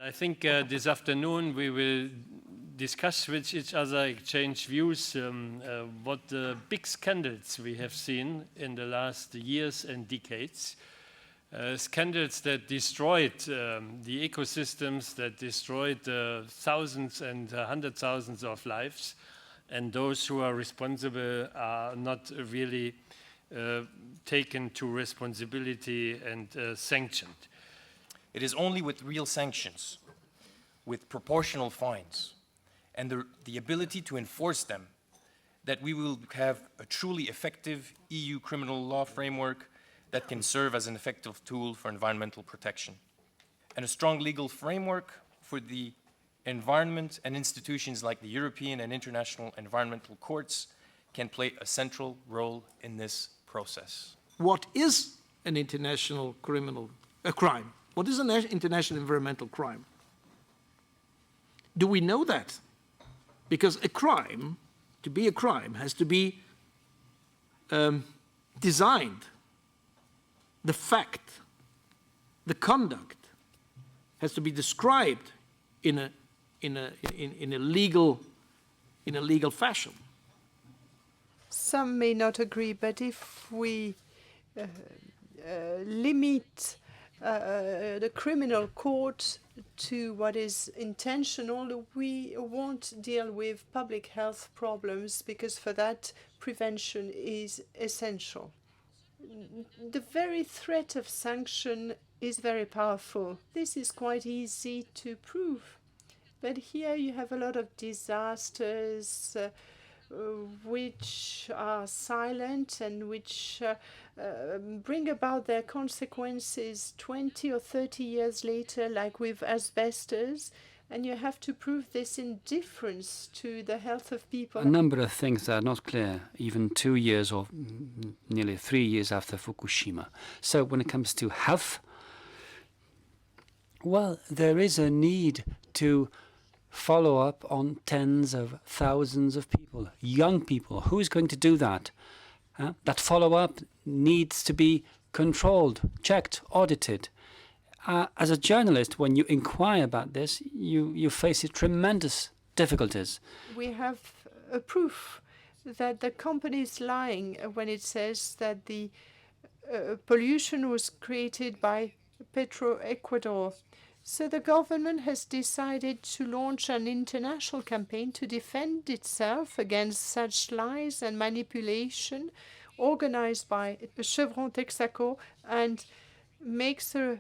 I think this afternoon we will discuss with each other, exchange views, what big scandals we have seen in the last years and decades. Scandals that destroyed the ecosystems, that destroyed thousands and hundred thousands of lives, and those who are responsible are not really taken to responsibility and sanctioned. It is only with real sanctions, with proportional fines, and the ability to enforce them that we will have a truly effective EU criminal law framework that can serve as an effective tool for environmental protection. And a strong legal framework for the environment and institutions like the European and international environmental courts can play a central role in this process. What is an international crime? What is an international environmental crime? Do we know that? Because a crime, to be a crime, has to be designed. The fact, the conduct, has to be described in a legal fashion. Some may not agree, but if we limit the criminal court to what is intentional, we won't deal with public health problems, because for that, prevention is essential. The very threat of sanction is very powerful. This is quite easy to prove. But here you have a lot of disasters which are silent and which bring about their consequences 20 or 30 years later, like with asbestos, and you have to prove this indifference to the health of people. A number of things that are not clear, even 2 years or nearly 3 years after Fukushima. So when it comes to health, well, there is a need to follow up on tens of thousands of people, young people. Who is going to do that? That follow-up needs to be controlled, checked, audited. As a journalist, when you inquire about this, you face tremendous difficulties. We have a proof that the company is lying when it says that the pollution was created by Ecuador. So the government has decided to launch an international campaign to defend itself against such lies and manipulation, organized by Chevron Texaco, and makes an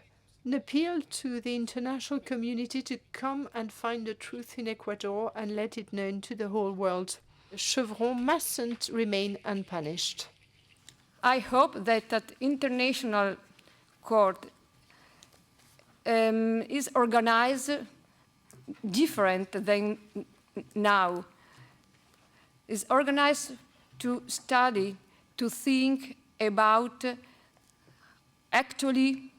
appeal to the international community to come and find the truth in Ecuador and let it known to the whole world. Chevron mustn't remain unpunished. I hope that that international court is organized different than now. Is organized to study, to think about actually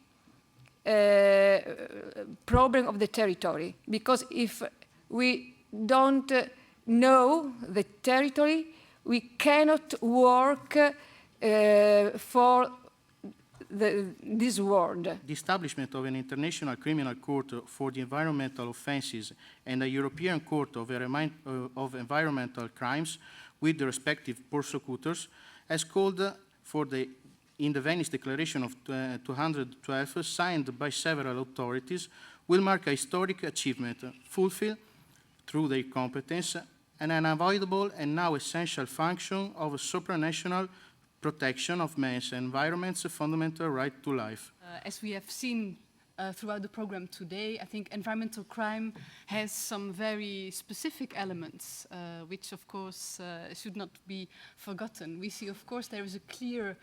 problem of the territory. Because if we don't know the territory, we cannot work for this world. The establishment of an international criminal court for the environmental offenses and a European court of environmental crimes with the respective prosecutors has called for in the Venice Declaration of 212, signed by several authorities, will mark a historic achievement, fulfill through their competence an unavoidable and now essential function of supranational protection of man's environment's fundamental right to life. As we have seen throughout the program today, I think environmental crime has some very specific elements, which of course should not be forgotten. We see, of course, there is a clear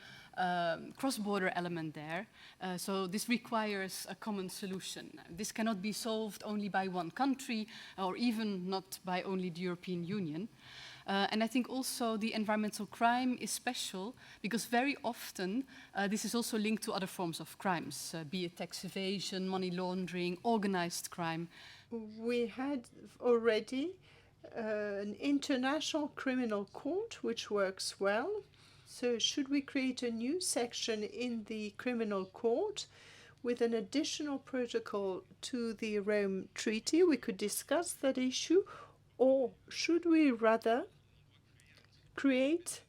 cross-border element there. So this requires a common solution. This cannot be solved only by one country or even not by only the European Union. And I think also the environmental crime is special because very often this is also linked to other forms of crimes, be it tax evasion, money laundering, organized crime. We had already an international criminal court which works well. So should we create a new section in the criminal court with an additional protocol to the Rome Treaty? We could discuss that issue. Or should we rather create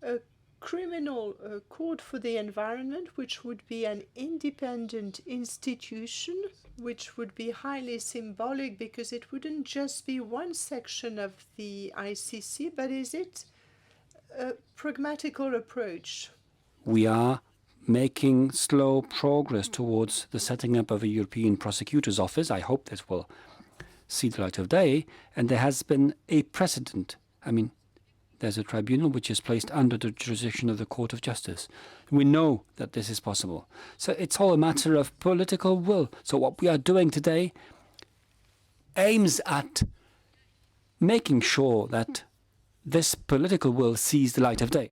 a criminal court for the environment, which would be an independent institution, which would be highly symbolic because it wouldn't just be one section of the ICC, but is it a pragmatical approach? We are making slow progress towards the setting up of a European Prosecutor's Office. I hope this will see the light of day. And there has been a precedent. I mean, there's a tribunal which is placed under the jurisdiction of the Court of Justice. We know that this is possible. So it's all a matter of political will. So what we are doing today aims at making sure that this political will sees the light of day.